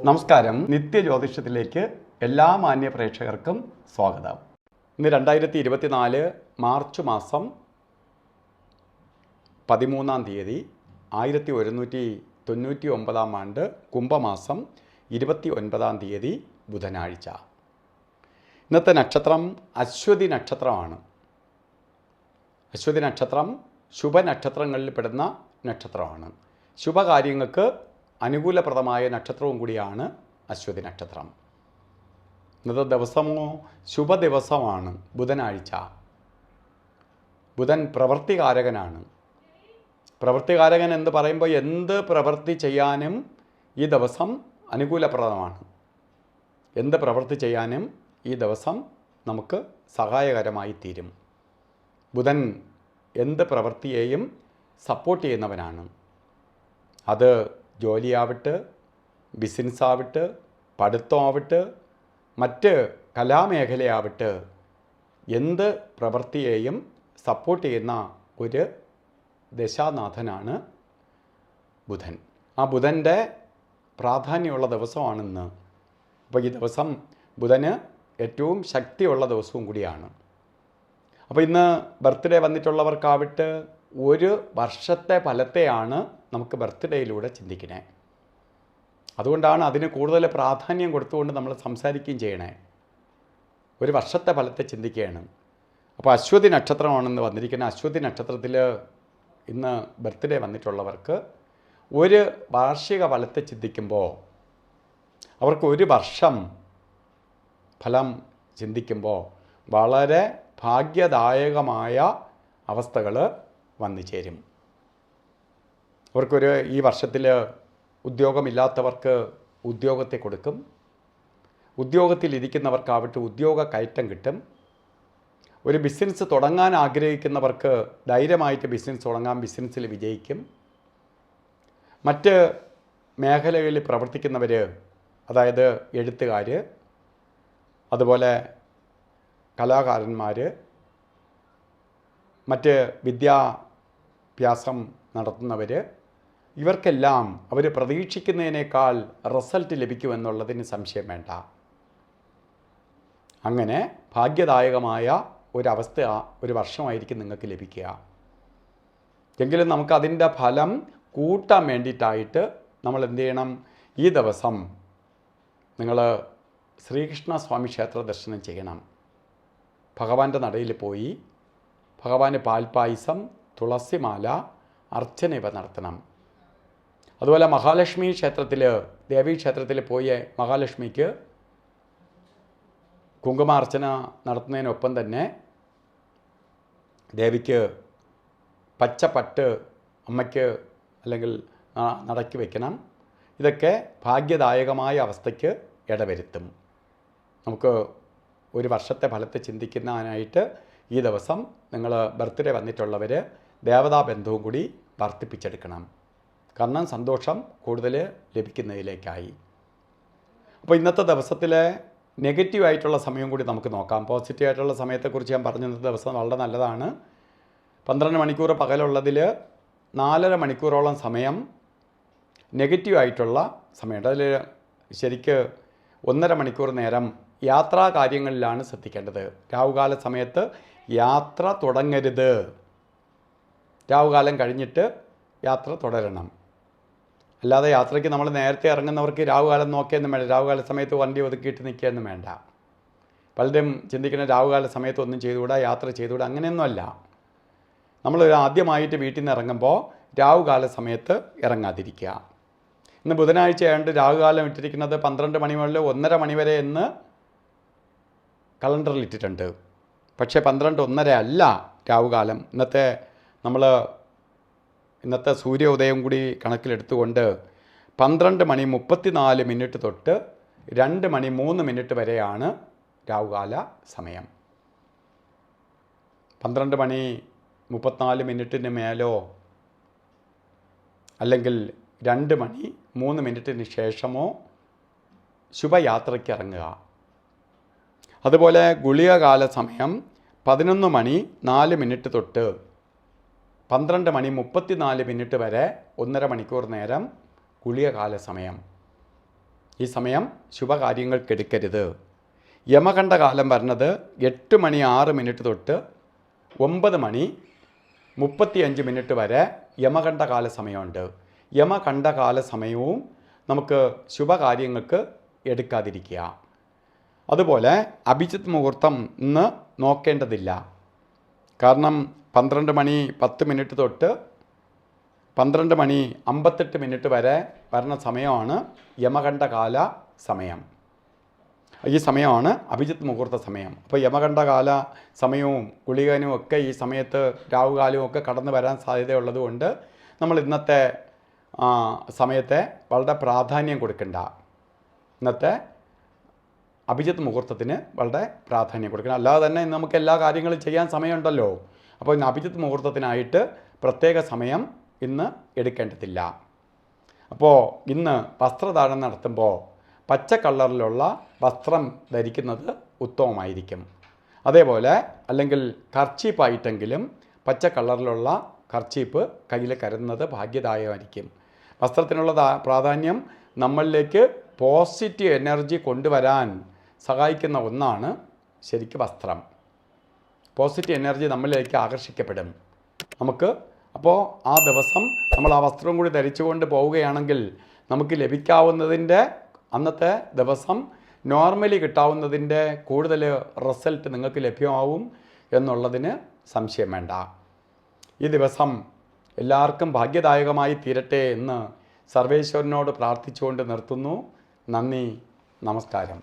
നമസ്കാരം. നിത്യജ്യോതിഷത്തിലേക്ക് എല്ലാ മാന്യ പ്രേക്ഷകർക്കും സ്വാഗതം. ഇന്ന് 2024 മാർച്ച് മാസം 13-ാം തീയതി 1199 ആണ്ട് കുംഭമാസം 29-ാം തീയതി ബുധനാഴ്ച. ഇന്നത്തെ നക്ഷത്രം അശ്വതി നക്ഷത്രമാണ്. അശ്വതി നക്ഷത്രം ശുഭനക്ഷത്രങ്ങളിൽ പെടുന്ന നക്ഷത്രമാണ്. ശുഭകാര്യങ്ങൾക്ക് അനുകൂലപ്രദമായ നക്ഷത്രവും കൂടിയാണ് അശ്വതി നക്ഷത്രം. ഇന്നത്തെ ദിവസമോ ശുഭദിവസമാണ്, ബുധനാഴ്ച. ബുധൻ പ്രവൃത്തികാരകനാണ്. പ്രവൃത്തികാരകൻ എന്ന് പറയുമ്പോൾ എന്ത് പ്രവൃത്തി ചെയ്യാനും ഈ ദിവസം അനുകൂലപ്രദമാണ്. എന്ത് പ്രവൃത്തി ചെയ്യാനും ഈ ദിവസം നമുക്ക് സഹായകരമായി തീരും. ബുധൻ എന്ത് പ്രവൃത്തിയെയും സപ്പോർട്ട് ചെയ്യുന്നവനാണ്. അത് ജോലിയാവട്ടെ, ബിസിനസ്സാവട്ടെ, പഠിത്തമാവട്ടെ, മറ്റ് കലാമേഖലയാവട്ടെ, എന്ത് പ്രവൃത്തിയെയും സപ്പോർട്ട് ചെയ്യുന്ന ഒരു ദശാനാഥനാണ് ബുധൻ. ആ ബുധൻ്റെ പ്രാധാന്യമുള്ള ദിവസമാണിന്ന്. അപ്പോൾ ഈ ദിവസം ബുധന് ഏറ്റവും ശക്തിയുള്ള ദിവസവും കൂടിയാണ്. അപ്പോൾ ഇന്ന് ബർത്ത്ഡേ വന്നിട്ടുള്ളവർക്കാവട്ടെ, ഒരു വർഷത്തെ ഫലത്തെയാണ് നമുക്ക് ബർത്ത്ഡേയിലൂടെ ചിന്തിക്കുന്നത്. അതുകൊണ്ടാണ് അതിന് കൂടുതൽ പ്രാധാന്യം കൊടുത്തുകൊണ്ട് നമ്മൾ സംസാരിക്കുകയും ചെയ്യണേ. ഒരു വർഷത്തെ ഫലത്തെ ചിന്തിക്കുകയാണ്. അപ്പോൾ അശ്വതി നക്ഷത്രമാണെന്ന് വന്നിരിക്കുന്ന അശ്വതി നക്ഷത്രത്തിൽ ഇന്ന് ബർത്ത്ഡേ വന്നിട്ടുള്ളവർക്ക് ഒരു വാർഷിക ഫലത്തെ ചിന്തിക്കുമ്പോൾ അവർക്ക് ഒരു വർഷം ഫലം ചിന്തിക്കുമ്പോൾ വളരെ ഭാഗ്യദായകമായ അവസ്ഥകൾ വന്നു ചേരും. അവർക്കൊരു ഈ വർഷത്തിൽ ഉദ്യോഗമില്ലാത്തവർക്ക് ഉദ്യോഗത്തെ കൊടുക്കും. ഉദ്യോഗത്തിലിരിക്കുന്നവർക്കാവട്ടെ ഉദ്യോഗ കയറ്റം കിട്ടും. ഒരു ബിസിനസ് തുടങ്ങാൻ ആഗ്രഹിക്കുന്നവർക്ക് ധൈര്യമായിട്ട് ബിസിനസ് തുടങ്ങാൻ, ബിസിനസ്സിൽ വിജയിക്കും. മറ്റ് മേഖലകളിൽ പ്രവർത്തിക്കുന്നവർ, അതായത് എഴുത്തുകാർ, അതുപോലെ കലാകാരന്മാർ, മറ്റ് വിദ്യാഭ്യാസം നടത്തുന്നവർ, ഇവർക്കെല്ലാം അവർ പ്രതീക്ഷിക്കുന്നതിനേക്കാൾ റിസൾട്ട് ലഭിക്കുമെന്നുള്ളതിന് സംശയം വേണ്ട. അങ്ങനെ ഭാഗ്യദായകമായ ഒരവസ്ഥ ഒരു വർഷമായിരിക്കും നിങ്ങൾക്ക് ലഭിക്കുക. എങ്കിലും നമുക്കതിൻ്റെ ഫലം കൂട്ടാൻ വേണ്ടിയിട്ടായിട്ട് നമ്മൾ എന്ത് ചെയ്യണം? ഈ ദിവസം നിങ്ങൾ ശ്രീകൃഷ്ണ സ്വാമി ക്ഷേത്ര ദർശനം ചെയ്യണം. ഭഗവാന്റെ നടയിൽ പോയി ഭഗവാന് പാൽപ്പായസം, തുളസിമാല, അർച്ചന ഇവ നടത്തണം. അതുപോലെ മഹാലക്ഷ്മി ക്ഷേത്രത്തിൽ, ദേവീക്ഷേത്രത്തിൽ പോയി മഹാലക്ഷ്മിക്ക് കുങ്കുമാർച്ചന നടത്തുന്നതിനൊപ്പം തന്നെ ദേവിക്ക് പച്ചപ്പട്ട് അമ്മയ്ക്ക് അല്ലെങ്കിൽ നടക്കി വയ്ക്കണം. ഇതൊക്കെ ഭാഗ്യദായകമായ അവസ്ഥയ്ക്ക് ഇടവരുത്തും. നമുക്ക് ഒരു വർഷത്തെ ഫലത്തെ ചിന്തിക്കുന്നതിനായിട്ട് ഈ ദിവസം നിങ്ങൾ ബർത്ത്ഡേ വന്നിട്ടുള്ളവർ ദേവതാബന്ധവും കൂടി വർദ്ധിപ്പിച്ചെടുക്കണം. കാരണം സന്തോഷം കൂടുതൽ ലഭിക്കുന്നതിലേക്കായി. അപ്പോൾ ഇന്നത്തെ ദിവസത്തിലെ നെഗറ്റീവായിട്ടുള്ള സമയം കൂടി നമുക്ക് നോക്കാം. പോസിറ്റീവായിട്ടുള്ള സമയത്തെക്കുറിച്ച് ഞാൻ പറഞ്ഞ ഇന്നത്തെ ദിവസം വളരെ നല്ലതാണ്. 12 മണിക്കൂർ പകലുള്ളതിൽ 4.5 മണിക്കൂറോളം സമയം നെഗറ്റീവായിട്ടുള്ള സമയമുണ്ട്. അതിൽ ശരിക്ക് 1.5 മണിക്കൂർ നേരം യാത്രാ കാര്യങ്ങളിലാണ് ശ്രദ്ധിക്കേണ്ടത്. രാവുകാല സമയത്ത് യാത്ര തുടങ്ങരുത്. രാവുകാലം കഴിഞ്ഞിട്ട് യാത്ര തുടരണം. അല്ലാതെ യാത്രയ്ക്ക് നമ്മൾ നേരത്തെ ഇറങ്ങുന്നവർക്ക് രാവുകാലം നോക്കിയൊന്നും വേണ്ട. രാവുകാല സമയത്ത് വണ്ടി ഒതുക്കിയിട്ട് നിൽക്കുകയൊന്നും വേണ്ട. പലരും ചിന്തിക്കുന്ന രാവുകാല സമയത്ത് ഒന്നും ചെയ്തുകൂടാ, യാത്ര ചെയ്തുകൂടാ. അങ്ങനെയൊന്നുമല്ല. നമ്മൾ ആദ്യമായിട്ട് വീട്ടിൽ നിന്ന് ഇറങ്ങുമ്പോൾ രാവുകാല സമയത്ത് ഇറങ്ങാതിരിക്കുക. ഇന്ന് ബുധനാഴ്ചയായതുകൊണ്ട് രാവുകാലം ഇട്ടിരിക്കുന്നത് 12 മണി മുതൽ 1:30 മണി വരെ എന്ന് കലണ്ടറിൽ ഇട്ടിട്ടുണ്ട്. പക്ഷേ 12:30 അല്ല രാവുകാലം. ഇന്നത്തെ സൂര്യോദയം കൂടി കണക്കിലെടുത്തുകൊണ്ട് 12:34 തൊട്ട് 2:03 വരെയാണ് രാവുകാല സമയം. 12:34 മേലോ അല്ലെങ്കിൽ 2:03 ശേഷമോ ശുഭയാത്രയ്ക്ക് ഇറങ്ങുക. അതുപോലെ ഗുളികകാല സമയം 11:04 തൊട്ട് 12:34 വരെ 1.5 മണിക്കൂർ നേരം ഗുളികകാല സമയം. ഈ സമയം ശുഭകാര്യങ്ങൾക്കെടുക്കരുത്. യമകണ്ഠ കാലം വരുന്നത് 8:06 തൊട്ട് 9:35 വരെ യമകണ്ഠകാല സമയമുണ്ട്. യമകണ്ഠകാല സമയവും നമുക്ക് ശുഭകാര്യങ്ങൾക്ക് എടുക്കാതിരിക്കുക. അതുപോലെ അഭിജിത്ത് മുഹൂർത്തം ഇന്ന് നോക്കേണ്ടതില്ല. കാരണം 12:10 തൊട്ട് 12:58 വരെ വരുന്ന സമയമാണ് യമകണ്ഠകാല സമയം. ഈ സമയമാണ് അഭിജിത്ത് മുഹൂർത്ത സമയം. അപ്പോൾ യമകണ്ഠകാല സമയവും ഗുളികനും ഒക്കെ ഈ സമയത്ത് രാവുകാലവും ഒക്കെ കടന്നു വരാൻ സാധ്യതയുള്ളതുകൊണ്ട് നമ്മൾ ഇന്നത്തെ സമയത്തെ വളരെ പ്രാധാന്യം കൊടുക്കേണ്ട. ഇന്നത്തെ അഭിജിത്ത് മുഹൂർത്തത്തിന് വളരെ പ്രാധാന്യം കൊടുക്കണം. അല്ലാതെ തന്നെ ഇന്ന് നമുക്ക് എല്ലാ കാര്യങ്ങളും ചെയ്യാൻ സമയമുണ്ടല്ലോ. അപ്പോൾ ഇന്ന് അഭിജിത്ത് മുഹൂർത്തത്തിനായിട്ട് പ്രത്യേക സമയം ഇന്ന് എടുക്കേണ്ടതില്ല. അപ്പോൾ ഇന്ന് വസ്ത്രധാരണം നടത്തുമ്പോൾ പച്ച കളറിലുള്ള വസ്ത്രം ധരിക്കുന്നത് ഉത്തമമായിരിക്കും. അതേപോലെ അല്ലെങ്കിൽ കർച്ചീപ്പായിട്ടെങ്കിലും പച്ച കളറിലുള്ള കർച്ചീപ്പ് കയ്യിൽ കരുതുന്നത് ഭാഗ്യദായകമായിരിക്കും. വസ്ത്രത്തിനുള്ള പ്രാധാന്യം നമ്മളിലേക്ക് പോസിറ്റീവ് എനർജി കൊണ്ടുവരാൻ സഹായിക്കുന്ന ഒന്നാണ് ശരിക്കും വസ്ത്രം. പോസിറ്റീവ് എനർജി നമ്മളിലേക്ക് ആകർഷിക്കപ്പെടും. നമുക്ക് അപ്പോൾ ആ ദിവസം നമ്മൾ ആ വസ്ത്രം കൂടി ധരിച്ചുകൊണ്ട് പോവുകയാണെങ്കിൽ നമുക്ക് ലഭിക്കാവുന്നതിൻ്റെ അന്നത്തെ ദിവസം നോർമലി കിട്ടാവുന്നതിൻ്റെ കൂടുതൽ റിസൾട്ട് നിങ്ങൾക്ക് ലഭ്യമാവും എന്നുള്ളതിന് സംശയം വേണ്ട. ഈ ദിവസം എല്ലാവർക്കും ഭാഗ്യദായകമായി തീരട്ടെ എന്ന് സർവേശ്വരനോട് പ്രാർത്ഥിച്ചുകൊണ്ട് നിർത്തുന്നു. നന്ദി, നമസ്കാരം.